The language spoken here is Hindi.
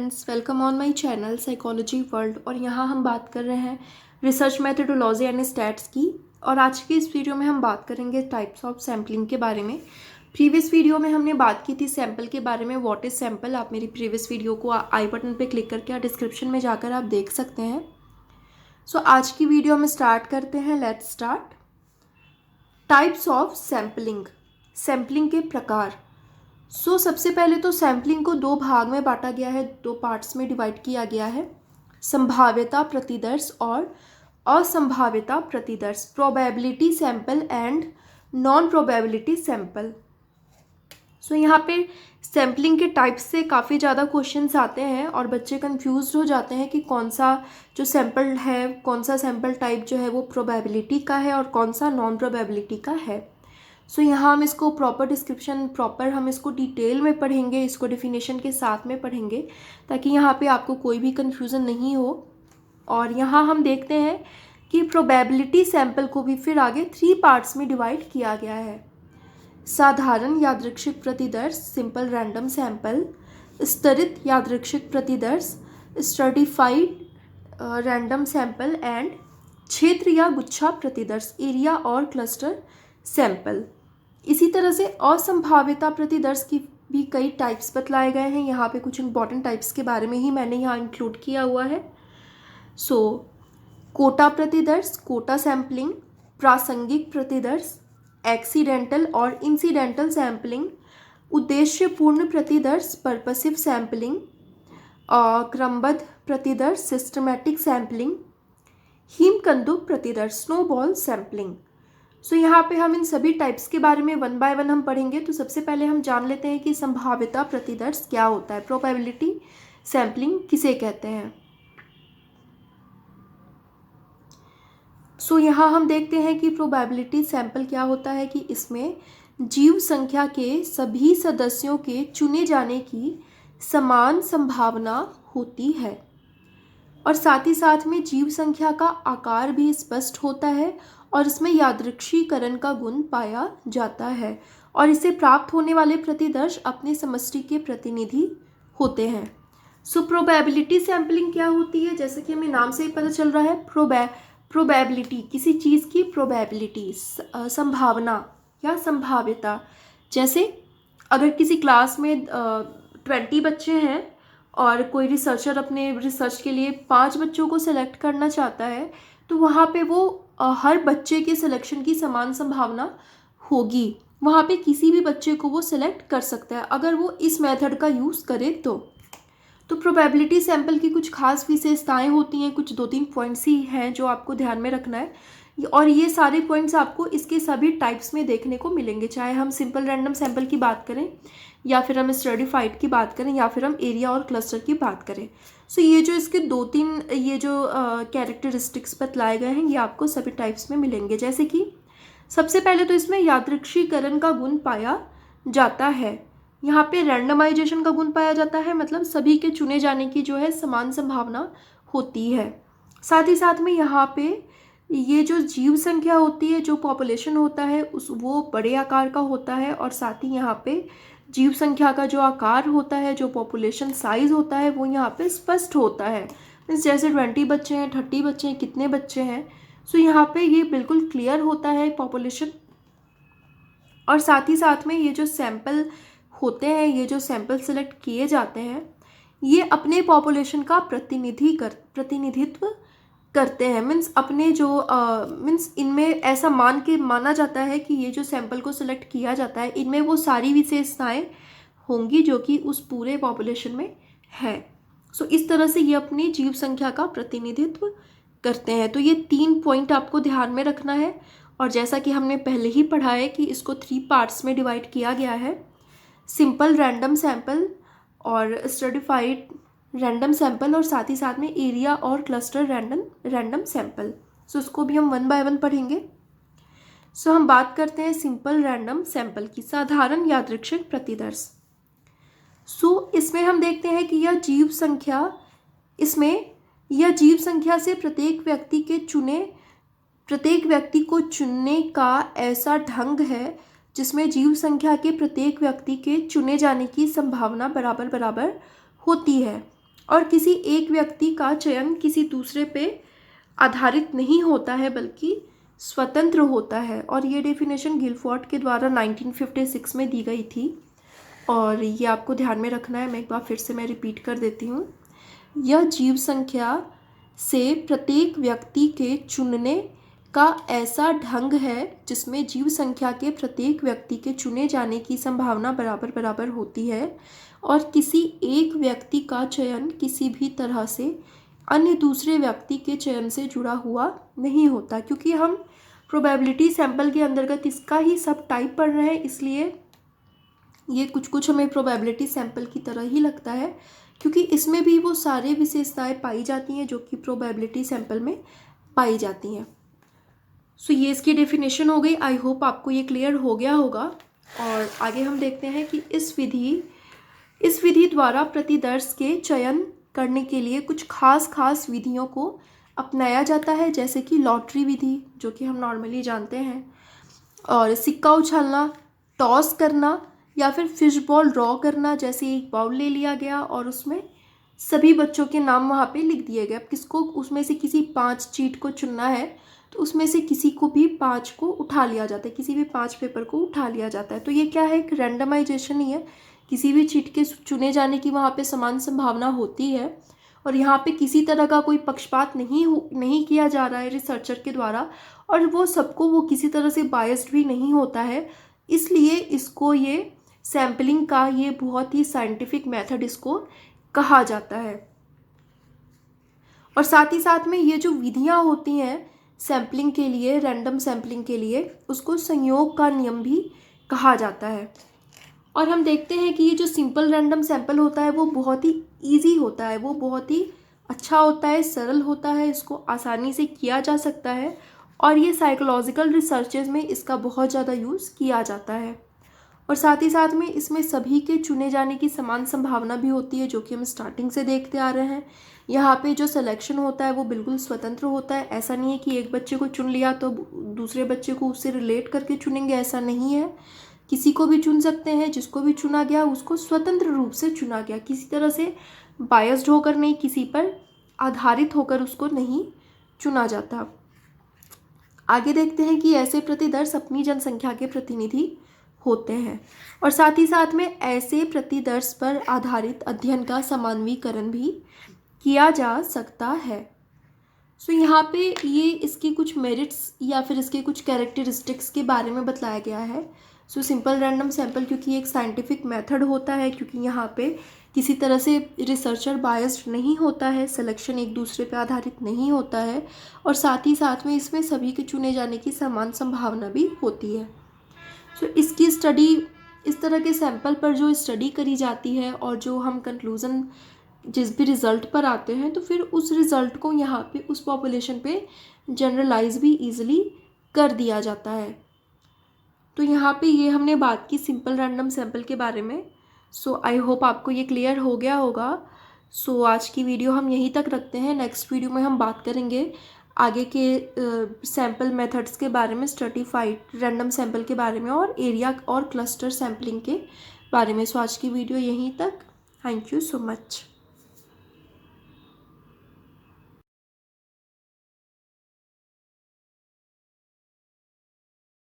Friends, welcome on my channel psychology world. और यहाँ हम बात कर रहे हैं रिसर्च मेथडोलॉजी एंड स्टैट्स की। और आज की इस वीडियो में हम बात करेंगे टाइप्स ऑफ सैम्पलिंग के बारे में। प्रीवियस वीडियो में हमने बात की थी सैम्पल के बारे में, व्हाट इज सैम्पल। आप मेरी प्रीवियस वीडियो को आई बटन पे क्लिक करके डिस्क्रिप्शन में जाकर आप देख सकते हैं। सो आज की वीडियो में स्टार्ट करते हैं। Let's start. Types of sampling, sampling के प्रकार। सबसे पहले तो सैम्पलिंग को दो भाग में बांटा गया है, दो पार्ट्स में डिवाइड किया गया है, संभाव्यता प्रतिदर्श और असंभाव्यता प्रतिदर्श, probability sample and non probability sample. यहाँ पे सैम्पलिंग के टाइप्स से काफ़ी ज़्यादा क्वेश्चंस आते हैं और बच्चे कंफ्यूज हो जाते हैं कि कौन सा जो सैंपल है, कौन सा सैंपल टाइप जो है वो प्रोबेबिलिटी का है और कौन सा नॉन प्रोबेबिलिटी का है। यहाँ हम इसको प्रॉपर डिस्क्रिप्शन, प्रॉपर हम इसको डिटेल में पढ़ेंगे, इसको डेफिनेशन के साथ में पढ़ेंगे ताकि यहाँ पे आपको कोई भी कन्फ्यूज़न नहीं हो। और यहाँ हम देखते हैं कि प्रोबेबिलिटी सैंपल को भी फिर आगे 3 पार्ट्स में डिवाइड किया गया है। साधारण यादृच्छिक प्रतिदर्श, सिंपल रैंडम सैंपल, स्तरित यादृच्छिक प्रतिदर्श, स्ट्रेटिफाइड रैंडम सैंपल एंड क्षेत्र या गुच्छा प्रतिदर्श, एरिया और क्लस्टर सैंपल। इसी तरह से असंभाव्यता प्रतिदर्श की भी कई टाइप्स बतलाए गए हैं। यहाँ पे कुछ इंपॉर्टेंट टाइप्स के बारे में ही मैंने यहाँ इंक्लूड किया हुआ है। कोटा प्रतिदर्श, कोटा सैम्पलिंग, प्रासंगिक प्रतिदर्श, एक्सीडेंटल और इंसिडेंटल सैम्पलिंग, उद्देश्यपूर्ण प्रतिदर्श, पर्पसिव सैम्पलिंग, क्रमबद्ध प्रतिदर्श, सिस्टमैटिक सैम्पलिंग, हिमकंदुक प्रतिदर्श, स्नोबॉल सैम्पलिंग। यहाँ पे हम इन सभी टाइप्स के बारे में 1 बाय 1 हम पढ़ेंगे। तो सबसे पहले हम जान लेते हैं कि संभाव्यता प्रतिदर्श क्या होता है, प्रोबेबिलिटी सैम्पलिंग किसे कहते हैं। यहाँ हम देखते हैं कि प्रोबेबिलिटी सैंपल क्या होता है कि इसमें जीव संख्या के सभी सदस्यों के चुने जाने की समान संभावना होती है और साथ ही साथ में जीव संख्या का आकार भी स्पष्ट होता है और इसमें यादृच्छीकरण का गुण पाया जाता है और इसे प्राप्त होने वाले प्रतिदर्श अपने समष्टि के प्रतिनिधि होते हैं। प्रोबेबिलिटी सैंपलिंग क्या होती है, जैसे कि हमें नाम से ही पता चल रहा है, प्रोबेबिलिटी किसी चीज़ की प्रोबेबिलिटी, संभावना या संभाव्यता। जैसे अगर किसी क्लास में 20 बच्चे हैं और कोई रिसर्चर अपने रिसर्च के लिए 5 बच्चों को सिलेक्ट करना चाहता है तो वहाँ पे वो हर बच्चे के सिलेक्शन की समान संभावना होगी। वहाँ पे किसी भी बच्चे को वो सिलेक्ट कर सकता है अगर वो इस मेथड का यूज़ करे तो प्रोबेबिलिटी सैंपल की कुछ खास विशेषताएं होती हैं, कुछ 2-3 पॉइंट्स ही हैं जो आपको ध्यान में रखना है और ये सारे पॉइंट्स आपको इसके सभी टाइप्स में देखने को मिलेंगे, चाहे हम सिंपल रैंडम सैंपल की बात करें या फिर हम स्ट्रेटिफाइड की बात करें या फिर हम एरिया और क्लस्टर की बात करें। ये जो इसके 2-3 ये जो कैरेक्टरिस्टिक्स बतलाए गए हैं ये आपको सभी टाइप्स में मिलेंगे। जैसे कि सबसे पहले तो इसमें यादृच्छीकरण का गुण पाया जाता है। यहाँ पे रैंडमाइजेशन का गुण पाया जाता है, मतलब सभी के चुने जाने की जो है समान संभावना होती है। साथ ही साथ में यहाँ पे ये जो जीव संख्या होती है, जो पॉपुलेशन होता है वो बड़े आकार का होता है और साथ ही यहाँ पे जीव संख्या का जो आकार होता है, जो पॉपुलेशन साइज होता है वो यहाँ पे स्पष्ट होता है। जैसे 20 बच्चे हैं, 30 बच्चे हैं, कितने बच्चे हैं, यहाँ पे ये बिल्कुल क्लियर होता है पॉपुलेशन। और साथ ही साथ में ये जो सैंपल होते हैं, ये जो सैंपल सेलेक्ट किए जाते हैं ये अपने पॉपुलेशन का प्रतिनिधित्व करते हैं। मीन्स अपने जो मीन्स इनमें ऐसा माना जाता है कि ये जो सैंपल को सिलेक्ट किया जाता है इनमें वो सारी विशेषताएं होंगी जो कि उस पूरे पॉपुलेशन में है। इस तरह से ये अपनी जीव संख्या का प्रतिनिधित्व करते हैं। तो ये 3 पॉइंट आपको ध्यान में रखना है। और जैसा कि हमने पहले ही पढ़ा है कि इसको 3 पार्ट्स में डिवाइड किया गया है, सिंपल रैंडम सैंपल और स्ट्रेटिफाइड रैंडम सैंपल और साथ ही साथ में एरिया और क्लस्टर रैंडम सैंपल। उसको भी हम 1 बाय 1 पढ़ेंगे। हम बात करते हैं सिंपल रैंडम सैंपल की, साधारण यादृच्छिक प्रतिदर्श। इसमें हम देखते हैं कि यह जीव संख्या से प्रत्येक व्यक्ति को चुनने का ऐसा ढंग है जिसमें जीव संख्या के प्रत्येक व्यक्ति के चुने जाने की संभावना बराबर होती है और किसी एक व्यक्ति का चयन किसी दूसरे पे आधारित नहीं होता है बल्कि स्वतंत्र होता है। और ये डेफिनेशन गिलफोर्ड के द्वारा 1956 में दी गई थी और ये आपको ध्यान में रखना है। मैं एक बार फिर से रिपीट कर देती हूँ। यह जीव संख्या से प्रत्येक व्यक्ति के चुनने का ऐसा ढंग है जिसमें जीव संख्या के प्रत्येक व्यक्ति के चुने जाने की संभावना बराबर बराबर होती है और किसी एक व्यक्ति का चयन किसी भी तरह से अन्य दूसरे व्यक्ति के चयन से जुड़ा हुआ नहीं होता। क्योंकि हम प्रोबेबिलिटी सैंपल के अंतर्गत इसका ही सब टाइप पढ़ रहे हैं, इसलिए ये कुछ हमें प्रोबेबिलिटी सैंपल की तरह ही लगता है, क्योंकि इसमें भी वो सारे विशेषताएं पाई जाती हैं जो कि प्रोबेबिलिटी सैंपल में पाई जाती हैं। सो ये इसकी डेफिनेशन हो गई। आई होप आपको ये क्लियर हो गया होगा। और आगे हम देखते हैं कि इस विधि द्वारा प्रतिदर्श के चयन करने के लिए कुछ खास विधियों को अपनाया जाता है, जैसे कि लॉटरी विधि जो कि हम नॉर्मली जानते हैं, और सिक्का उछालना, टॉस करना, या फिर फिश बॉल ड्रॉ करना। जैसे एक बाउल ले लिया गया और उसमें सभी बच्चों के नाम वहाँ पे लिख दिए गए। अब किसको उसमें से किसी 5 चीट को चुनना है तो उसमें से किसी को भी 5 को उठा लिया जाता है, किसी भी 5 पेपर को उठा लिया जाता है। तो ये क्या है, एक रैंडमाइजेशन ही है। किसी भी चीट के चुने जाने की वहाँ पे समान संभावना होती है और यहाँ पे किसी तरह का कोई पक्षपात नहीं किया जा रहा है रिसर्चर के द्वारा, और वो सबको वो किसी तरह से बायस्ड भी नहीं होता है। इसलिए इसको ये सैम्पलिंग का ये बहुत ही साइंटिफिक मेथड इसको कहा जाता है। और साथ ही साथ में ये जो विधियाँ होती हैं सैम्पलिंग के लिए, रैंडम सैम्पलिंग के लिए, उसको संयोग का नियम भी कहा जाता है। और हम देखते हैं कि ये जो सिंपल रैंडम सैंपल होता है वो बहुत ही ईजी होता है, वो बहुत ही अच्छा होता है, सरल होता है, इसको आसानी से किया जा सकता है और ये साइकोलॉजिकल रिसर्चेज में इसका बहुत ज़्यादा यूज़ किया जाता है। और साथ ही साथ में इसमें सभी के चुने जाने की समान संभावना भी होती है, जो कि हम स्टार्टिंग से देखते आ रहे हैं। यहाँ पे जो सिलेक्शन होता है वो बिल्कुल स्वतंत्र होता है। ऐसा नहीं है कि एक बच्चे को चुन लिया तो दूसरे बच्चे को उससे रिलेट करके चुनेंगे, ऐसा नहीं है। किसी को भी चुन सकते हैं, जिसको भी चुना गया उसको स्वतंत्र रूप से चुना गया, किसी तरह से बायस्ड होकर नहीं, किसी पर आधारित होकर उसको नहीं चुना जाता। आगे देखते हैं कि ऐसे प्रतिदर्श अपनी जनसंख्या के प्रतिनिधि होते हैं और साथ ही साथ में ऐसे प्रतिदर्श पर आधारित अध्ययन का समानवीकरण भी किया जा सकता है। सो यहाँ पे ये इसकी कुछ मेरिट्स या फिर इसके कुछ कैरेक्टरिस्टिक्स के बारे में बताया गया है। सो सिंपल रैंडम सैंपल क्योंकि एक साइंटिफिक मेथड होता है, क्योंकि यहाँ पे किसी तरह से रिसर्चर बायस्ड नहीं होता है, सिलेक्शन एक दूसरे पे आधारित नहीं होता है और साथ ही साथ में इसमें सभी के चुने जाने की समान संभावना भी होती है। सो इसकी स्टडी, इस तरह के सैंपल पर जो स्टडी करी जाती है और जो हम कंक्लूज़न जिस भी रिज़ल्ट पर आते हैं तो फिर उस रिज़ल्ट को यहाँ पे उस पॉपुलेशन पे जनरलाइज भी ईजिली कर दिया जाता है। तो यहाँ पे ये हमने बात की सिंपल रैंडम सैंपल के बारे में। सो आई होप आपको ये क्लियर हो गया होगा। सो आज की वीडियो हम यहीं तक रखते हैं। नेक्स्ट वीडियो में हम बात करेंगे आगे के सैंपल मेथड्स के बारे में, स्ट्रेटिफाइड रैंडम सैंपल के बारे में और एरिया और क्लस्टर सैंपलिंग के बारे में। सो आज की वीडियो यहीं तक। Thank you so much.